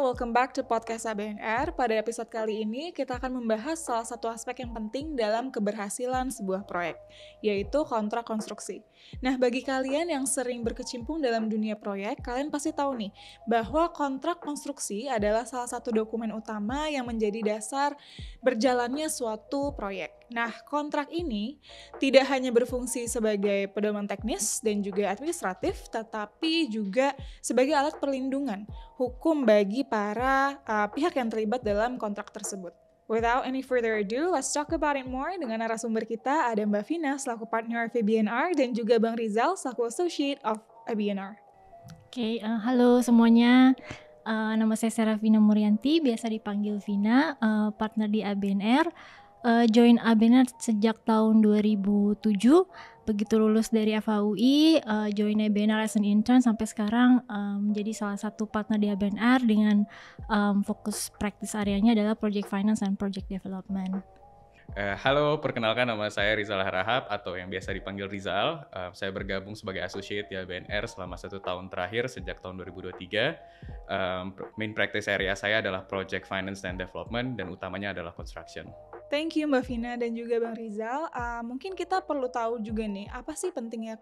welcome back to podcast ABNR. Pada episode kali ini, kita akan membahas salah satu aspek yang penting dalam keberhasilan sebuah proyek, yaitu kontrak konstruksi. Nah, bagi kalian yang sering berkecimpung dalam dunia proyek, kalian pasti tahu nih, bahwa kontrak konstruksi adalah salah satu dokumen utama yang menjadi dasar berjalannya suatu proyek. Nah, kontrak ini tidak hanya berfungsi sebagai pedoman teknis dan juga administratif, tetapi juga sebagai alat perlindungan hukum bagi para pihak yang terlibat dalam kontrak tersebut. Without any further ado, let's talk about it more dengan narasumber kita ada Mbak Vina selaku partner of ABNR dan juga Bang Rizal selaku associate of ABNR. Oke, halo semuanya. Nama saya Serafina Murianti, biasa dipanggil Vina, partner di ABNR. Join ABNR sejak tahun 2007. Begitu lulus dari FHUI, join ABNR as an intern sampai sekarang menjadi salah satu partner di ABNR dengan fokus practice areanya adalah project finance and project development. Halo, perkenalkan nama saya Rizal Harahap atau yang biasa dipanggil Rizal. Saya bergabung sebagai associate di ABNR selama 1 tahun terakhir sejak tahun 2023. Main practice area saya adalah project finance and development dan utamanya adalah construction. Thank you Mbak Vina dan juga Bang Rizal. Mungkin kita perlu tahu juga nih, apa sih pentingnya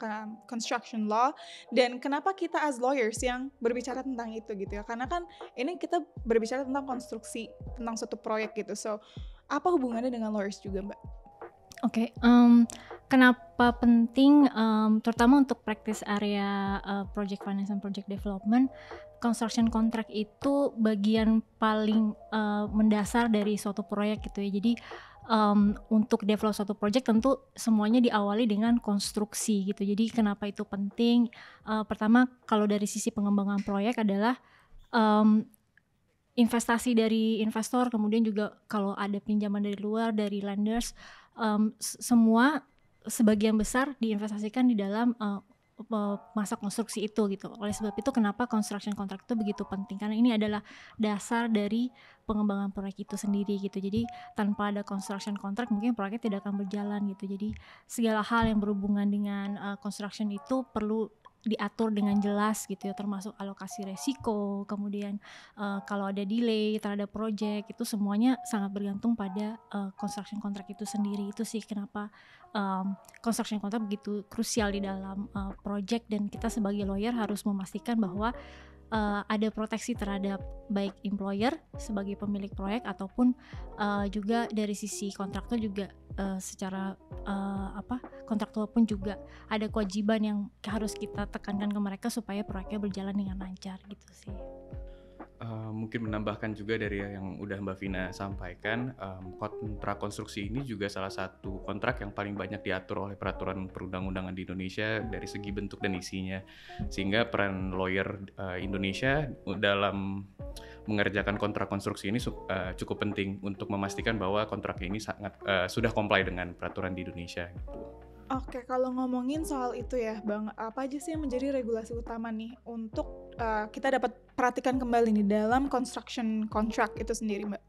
construction law dan kenapa kita as lawyers yang berbicara tentang itu gitu ya. Karena kan ini kita berbicara tentang konstruksi, tentang suatu proyek gitu. So, apa hubungannya dengan lawyers juga Mbak? Oke, kenapa penting, terutama untuk practice area project finance and project development, construction contract itu bagian paling mendasar dari suatu proyek gitu ya. Jadi untuk develop suatu project tentu semuanya diawali dengan konstruksi gitu. Jadi kenapa itu penting? Pertama, kalau dari sisi pengembangan proyek adalah investasi dari investor, kemudian juga kalau ada pinjaman dari luar, dari lenders, semua sebagian besar diinvestasikan di dalam masa konstruksi itu gitu. Oleh sebab itu kenapa construction contract itu begitu penting, karena ini adalah dasar dari pengembangan proyek itu sendiri gitu. Jadi tanpa ada construction contract mungkin proyeknya tidak akan berjalan gitu. Jadi segala hal yang berhubungan dengan construction itu perlu diatur dengan jelas gitu ya, termasuk alokasi resiko, kemudian kalau ada delay terhadap project, itu semuanya sangat bergantung pada construction contract itu sendiri. Itu sih kenapa construction contract begitu krusial di dalam project, dan kita sebagai lawyer harus memastikan bahwa ada proteksi terhadap baik employer sebagai pemilik proyek ataupun juga dari sisi kontraktor juga secara kontraktor pun juga ada kewajiban yang harus kita tekankan ke mereka supaya proyeknya berjalan dengan lancar gitu sih. Mungkin menambahkan juga dari yang udah Mbak Vina sampaikan, kontrak konstruksi ini juga salah satu kontrak yang paling banyak diatur oleh peraturan perundang-undangan di Indonesia dari segi bentuk dan isinya, sehingga peran lawyer Indonesia dalam mengerjakan kontrak konstruksi ini cukup penting untuk memastikan bahwa kontrak ini sangat sudah comply dengan peraturan di Indonesia gitu. Oke, kalau ngomongin soal itu ya Bang, apa aja sih yang menjadi regulasi utama nih untuk kita dapat perhatikan kembali nih dalam construction contract itu sendiri Mbak?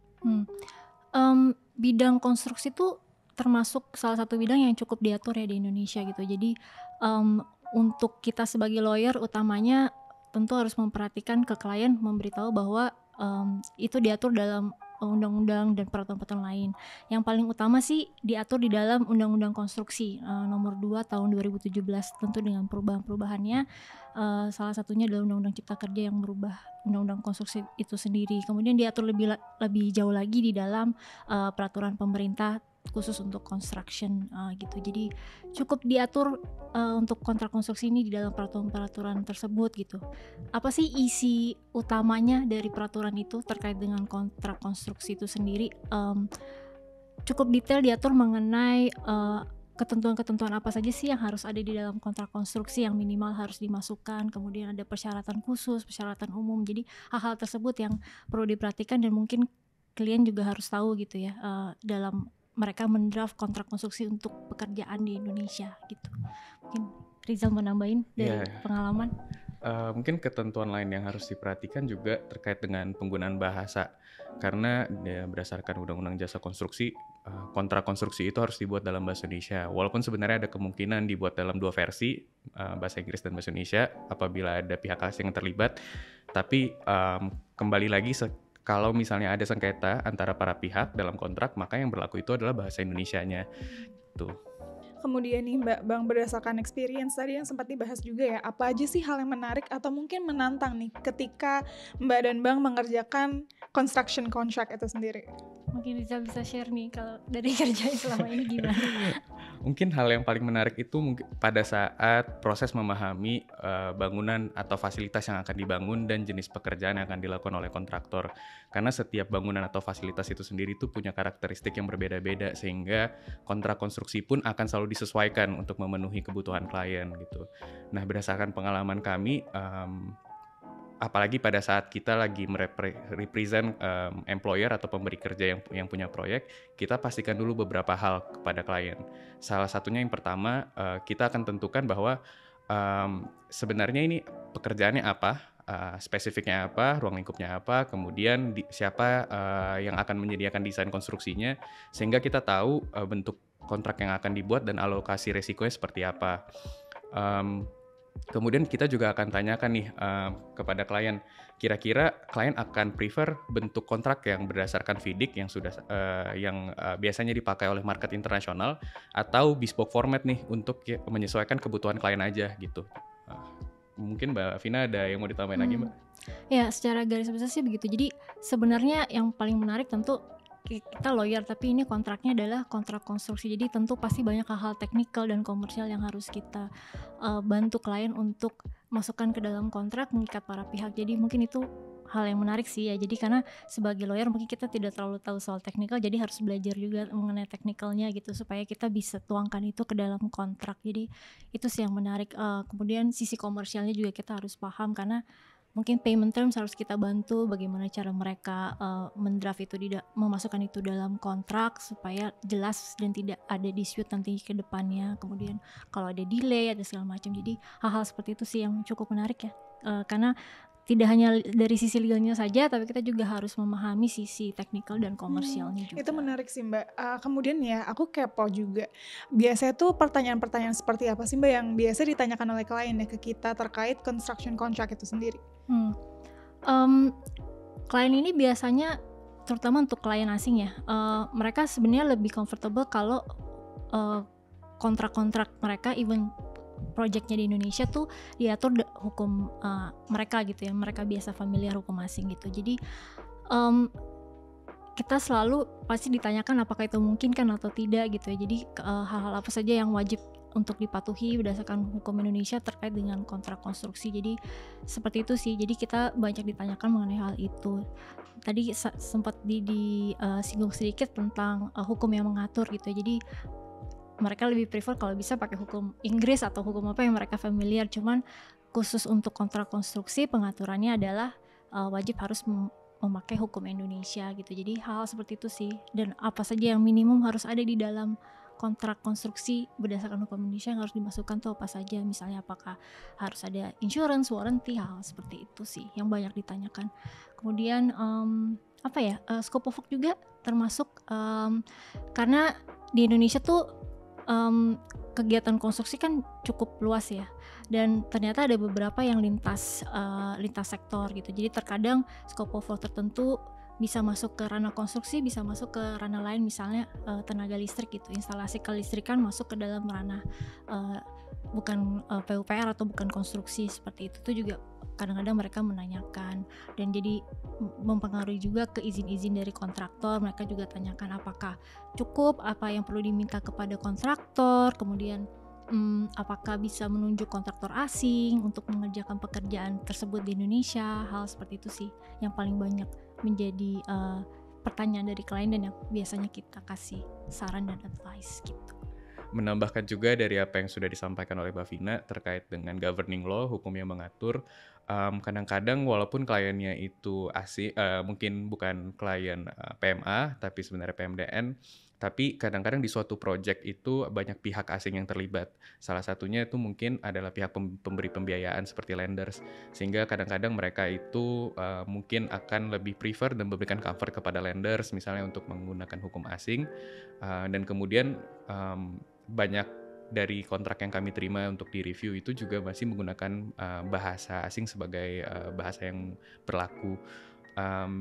Bidang konstruksi itu termasuk salah satu bidang yang cukup diatur ya di Indonesia gitu. Jadi untuk kita sebagai lawyer utamanya tentu harus memperhatikan ke klien, memberitahu bahwa itu diatur dalam undang-undang dan peraturan-peraturan lain. Yang paling utama sih diatur di dalam Undang-Undang Konstruksi nomor 2 tahun 2017, tentu dengan perubahan-perubahannya. Salah satunya adalah Undang-Undang Cipta Kerja yang merubah Undang-Undang Konstruksi itu sendiri. Kemudian diatur lebih jauh lagi di dalam peraturan pemerintah khusus untuk construction gitu. Jadi cukup diatur untuk kontrak konstruksi ini di dalam peraturan-peraturan tersebut gitu. Apa sih isi utamanya dari peraturan itu terkait dengan kontrak konstruksi itu sendiri? Cukup detail diatur mengenai ketentuan-ketentuan apa saja sih yang harus ada di dalam kontrak konstruksi yang minimal harus dimasukkan, kemudian ada persyaratan khusus, persyaratan umum. Jadi hal-hal tersebut yang perlu diperhatikan dan mungkin klien juga harus tahu gitu ya dalam mereka mendraft kontrak konstruksi untuk pekerjaan di Indonesia gitu. Mungkin Rizal mau nambahin dari pengalaman. Mungkin ketentuan lain yang harus diperhatikan juga terkait dengan penggunaan bahasa. Karena berdasarkan Undang-Undang Jasa Konstruksi, kontrak konstruksi itu harus dibuat dalam bahasa Indonesia. Walaupun sebenarnya ada kemungkinan dibuat dalam 2 versi, bahasa Inggris dan bahasa Indonesia apabila ada pihak asing yang terlibat. Tapi kembali lagi kalau misalnya ada sengketa antara para pihak dalam kontrak, maka yang berlaku itu adalah bahasa Indonesianya. Tuh. Kemudian nih Mbak, Bang, berdasarkan experience tadi yang sempat dibahas juga ya, apa aja sih hal yang menarik atau mungkin menantang nih ketika Mbak dan Bang mengerjakan construction contract itu sendiri? Mungkin bisa share nih kalau dari kerjaan selama ini gimana? Mungkin hal yang paling menarik itu mungkin pada saat proses memahami bangunan atau fasilitas yang akan dibangun dan jenis pekerjaan yang akan dilakukan oleh kontraktor. Karena setiap bangunan atau fasilitas itu sendiri itu punya karakteristik yang berbeda-beda, sehingga kontrak konstruksi pun akan selalu disesuaikan untuk memenuhi kebutuhan klien gitu. Nah, berdasarkan pengalaman kami, apalagi pada saat kita lagi represent employer atau pemberi kerja yang punya proyek, kita pastikan dulu beberapa hal kepada klien. Salah satunya yang pertama, kita akan tentukan bahwa sebenarnya ini pekerjaannya apa, spesifiknya apa, ruang lingkupnya apa, kemudian siapa yang akan menyediakan desain konstruksinya, sehingga kita tahu bentuk kontrak yang akan dibuat dan alokasi resikonya seperti apa. Kemudian kita juga akan tanyakan nih kepada klien, kira-kira klien akan prefer bentuk kontrak yang berdasarkan FIDIC yang sudah biasanya dipakai oleh market internasional, atau bespoke format nih untuk menyesuaikan kebutuhan klien aja gitu. Mungkin Mbak Vina ada yang mau ditambahin lagi, Mbak? Ya, secara garis besar sih begitu. Jadi sebenarnya yang paling menarik tentu kita lawyer, tapi ini kontraknya adalah kontrak konstruksi. Jadi tentu pasti banyak hal-hal teknikal dan komersial yang harus kita bantu klien untuk masukkan ke dalam kontrak, mengikat para pihak. Jadi mungkin itu hal yang menarik sih ya. Jadi karena sebagai lawyer mungkin kita tidak terlalu tahu soal teknikal, jadi harus belajar juga mengenai teknikalnya gitu supaya kita bisa tuangkan itu ke dalam kontrak. Jadi itu sih yang menarik. Kemudian sisi komersialnya juga kita harus paham, karena mungkin payment terms harus kita bantu bagaimana cara mereka mendraft itu, memasukkan itu dalam kontrak supaya jelas dan tidak ada dispute nanti ke depannya. Kemudian kalau ada delay, ada segala macam. Jadi hal-hal seperti itu sih yang cukup menarik ya, karena tidak hanya dari sisi legalnya saja, tapi kita juga harus memahami sisi teknikal dan komersialnya juga. Itu menarik sih Mbak. Kemudian ya aku kepo juga. Biasanya tuh pertanyaan-pertanyaan seperti apa sih Mbak yang biasa ditanyakan oleh klien ya ke kita terkait construction contract itu sendiri? Klien ini biasanya, terutama untuk klien asing ya, mereka sebenarnya lebih comfortable kalau kontrak-kontrak mereka, even projectnya di Indonesia tuh diatur hukum mereka gitu ya, mereka biasa familiar hukum asing gitu. Jadi kita selalu pasti ditanyakan apakah itu mungkin kan atau tidak gitu ya. Jadi hal-hal apa saja yang wajib untuk dipatuhi berdasarkan hukum Indonesia terkait dengan kontrak konstruksi. Jadi seperti itu sih. Jadi kita banyak ditanyakan mengenai hal itu. Tadi sempat disinggung sedikit tentang hukum yang mengatur gitu ya. Jadi mereka lebih prefer kalau bisa pakai hukum Inggris atau hukum apa yang mereka familiar. Cuman khusus untuk kontrak konstruksi pengaturannya adalah wajib harus memakai hukum Indonesia gitu. Jadi hal seperti itu sih. Dan apa saja yang minimum harus ada di dalam kontrak konstruksi berdasarkan hukum Indonesia yang harus dimasukkan tuh apa saja. Misalnya apakah harus ada insurance, warranty, hal seperti itu sih yang banyak ditanyakan. Kemudian scope of work juga termasuk, karena di Indonesia tuh kegiatan konstruksi kan cukup luas ya, dan ternyata ada beberapa yang lintas sektor gitu. Jadi terkadang scope of work tertentu bisa masuk ke ranah konstruksi, bisa masuk ke ranah lain, misalnya tenaga listrik gitu, instalasi kelistrikan masuk ke dalam ranah bukan PUPR atau bukan konstruksi, seperti itu tuh juga kadang-kadang mereka menanyakan. Dan jadi mempengaruhi juga ke izin-izin dari kontraktor. Mereka juga tanyakan apakah cukup, apa yang perlu diminta kepada kontraktor, kemudian apakah bisa menunjuk kontraktor asing untuk mengerjakan pekerjaan tersebut di Indonesia. Hal seperti itu sih yang paling banyak menjadi pertanyaan dari klien dan yang biasanya kita kasih saran dan advice gitu. Menambahkan juga dari apa yang sudah disampaikan oleh Mbak Vina terkait dengan governing law, hukum yang mengatur. Kadang-kadang walaupun kliennya itu asing, mungkin bukan klien PMA tapi sebenarnya PMDN, Tapi kadang-kadang di suatu project itu banyak pihak asing yang terlibat. Salah satunya itu mungkin adalah pihak pemberi pembiayaan seperti lenders. Sehingga kadang-kadang mereka itu mungkin akan lebih prefer dan memberikan comfort kepada lenders misalnya untuk menggunakan hukum asing. Dan kemudian banyak dari kontrak yang kami terima untuk di-review itu juga masih menggunakan bahasa asing sebagai bahasa yang berlaku.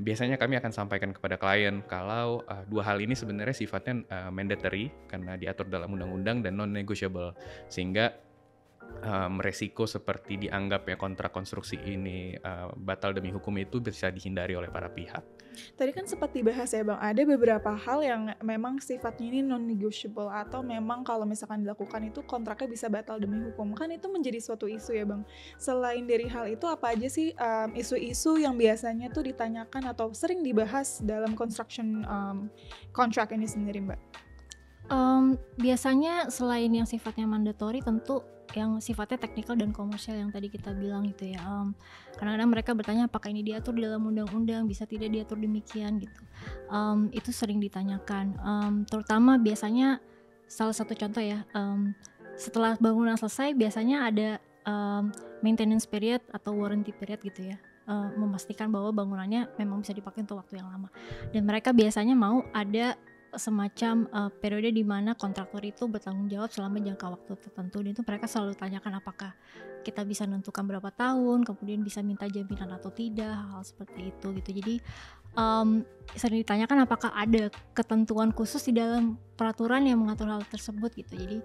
Biasanya kami akan sampaikan kepada klien kalau dua hal ini sebenarnya sifatnya mandatory karena diatur dalam undang-undang dan non-negotiable, sehingga resiko seperti dianggapnya kontrak konstruksi ini batal demi hukum itu bisa dihindari oleh para pihak. Tadi kan sempat dibahas ya Bang, ada beberapa hal yang memang sifatnya ini non-negotiable atau memang kalau misalkan dilakukan itu kontraknya bisa batal demi hukum. Kan itu menjadi suatu isu ya Bang. Selain dari hal itu apa aja sih isu-isu yang biasanya tuh ditanyakan atau sering dibahas dalam construction contract ini sendiri Mbak? Biasanya selain yang sifatnya mandatory tentu yang sifatnya teknikal dan komersial yang tadi kita bilang gitu ya. Kadang-kadang mereka bertanya apakah ini diatur di dalam undang-undang, bisa tidak diatur demikian gitu. Itu sering ditanyakan. Terutama biasanya salah satu contoh ya, setelah bangunan selesai biasanya ada maintenance period atau warranty period gitu ya. Memastikan bahwa bangunannya memang bisa dipakai untuk waktu yang lama. Dan mereka biasanya mau ada semacam periode di mana kontraktor itu bertanggung jawab selama jangka waktu tertentu, dan itu mereka selalu tanyakan apakah kita bisa menentukan berapa tahun, kemudian bisa minta jaminan atau tidak, hal seperti itu gitu. Jadi sering ditanyakan apakah ada ketentuan khusus di dalam peraturan yang mengatur hal tersebut gitu. Jadi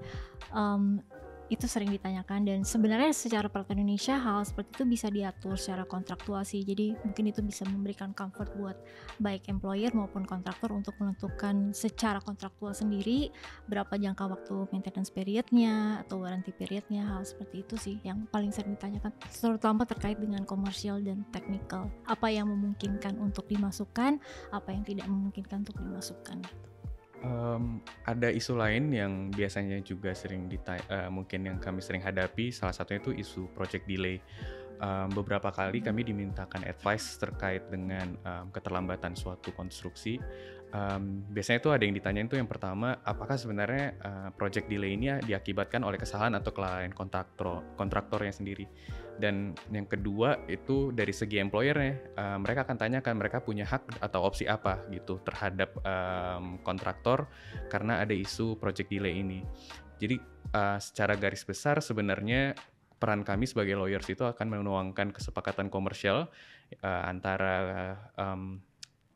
itu sering ditanyakan, dan sebenarnya secara peraturan Indonesia hal seperti itu bisa diatur secara kontraktual sih. Jadi mungkin itu bisa memberikan comfort buat baik employer maupun kontraktor untuk menentukan secara kontraktual sendiri berapa jangka waktu maintenance periodnya atau warranty periodnya, hal seperti itu sih yang paling sering ditanyakan, terutama terkait dengan komersial dan technical. Apa yang memungkinkan untuk dimasukkan, apa yang tidak memungkinkan untuk dimasukkan gitu. Ada isu lain yang biasanya juga sering mungkin yang kami sering hadapi, salah satunya itu isu project delay. Beberapa kali kami dimintakan advice terkait dengan keterlambatan suatu konstruksi. Biasanya itu ada yang ditanyain tuh, yang pertama, apakah sebenarnya project delay ini diakibatkan oleh kesalahan atau kelalaian kontraktornya sendiri. Dan yang kedua itu dari segi employer-nya, mereka akan tanyakan mereka punya hak atau opsi apa gitu terhadap kontraktor karena ada isu project delay ini. Jadi secara garis besar sebenarnya peran kami sebagai lawyers itu akan menuangkan kesepakatan komersial antara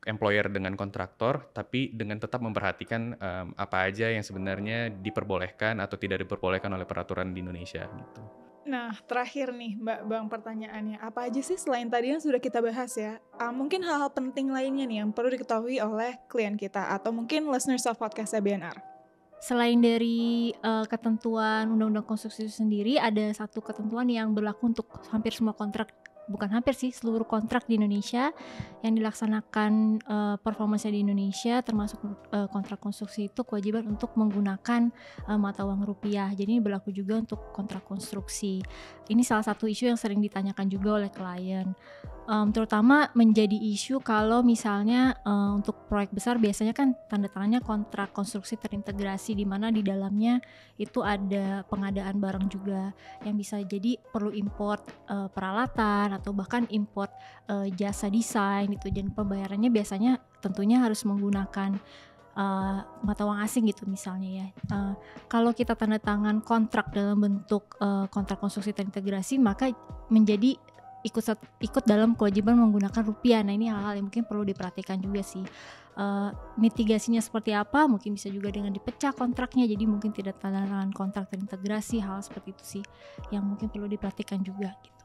employer dengan kontraktor, tapi dengan tetap memperhatikan apa aja yang sebenarnya diperbolehkan atau tidak diperbolehkan oleh peraturan di Indonesia gitu. Nah, terakhir nih Mbak Bang pertanyaannya, apa aja sih selain tadi yang sudah kita bahas ya, mungkin hal-hal penting lainnya nih yang perlu diketahui oleh klien kita atau mungkin listeners of podcast BNR? Selain dari ketentuan Undang-Undang Konstruksi itu sendiri, ada satu ketentuan yang berlaku untuk hampir semua kontrak, bukan hampir sih, seluruh kontrak di Indonesia yang dilaksanakan performanya di Indonesia, termasuk kontrak konstruksi, itu kewajiban untuk menggunakan mata uang rupiah. Jadi ini berlaku juga untuk kontrak konstruksi. Ini salah satu isu yang sering ditanyakan juga oleh klien. Terutama menjadi isu kalau misalnya untuk proyek besar biasanya kan tanda tangannya kontrak konstruksi terintegrasi, di mana di dalamnya itu ada pengadaan barang juga yang bisa jadi perlu import peralatan atau bahkan import jasa desain gitu, dan pembayarannya biasanya tentunya harus menggunakan mata uang asing gitu misalnya ya. Kalau kita tanda tangan kontrak dalam bentuk kontrak konstruksi terintegrasi, maka menjadi ikut dalam kewajiban menggunakan rupiah. Nah ini hal-hal yang mungkin perlu diperhatikan juga sih. Mitigasinya seperti apa, mungkin bisa juga dengan dipecah kontraknya, jadi mungkin tidak tanda tangan kontrak terintegrasi, hal seperti itu sih yang mungkin perlu diperhatikan juga gitu.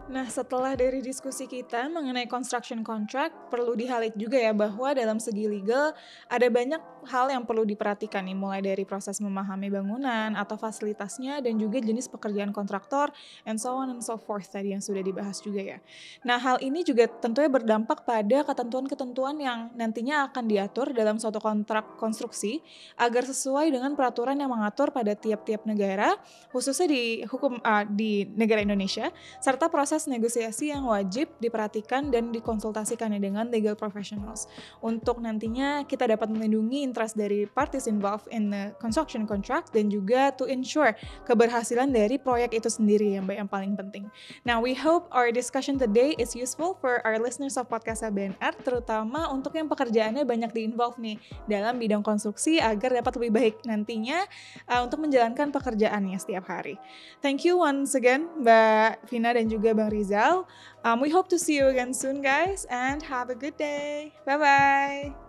Nah, setelah dari diskusi kita mengenai construction contract, perlu di-highlight juga ya bahwa dalam segi legal ada banyak hal yang perlu diperhatikan nih, mulai dari proses memahami bangunan atau fasilitasnya dan juga jenis pekerjaan kontraktor and so on and so forth tadi yang sudah dibahas juga ya. Nah, hal ini juga tentunya berdampak pada ketentuan-ketentuan yang nantinya akan diatur dalam suatu kontrak konstruksi agar sesuai dengan peraturan yang mengatur pada tiap-tiap negara, khususnya di hukum di negara Indonesia, serta serta proses negosiasi yang wajib diperhatikan dan dikonsultasikan dengan legal professionals untuk nantinya kita dapat melindungi interest dari parties involved in the construction contract dan juga to ensure keberhasilan dari proyek itu sendiri yang paling penting. Now, we hope our discussion today is useful for our listeners of podcast ABNR, terutama untuk yang pekerjaannya banyak di-involve nih dalam bidang konstruksi agar dapat lebih baik nantinya untuk menjalankan pekerjaannya setiap hari. Thank you once again Mbak Vina dan juga Bang Rizal. We hope to see you again soon guys and have a good day. Bye-bye.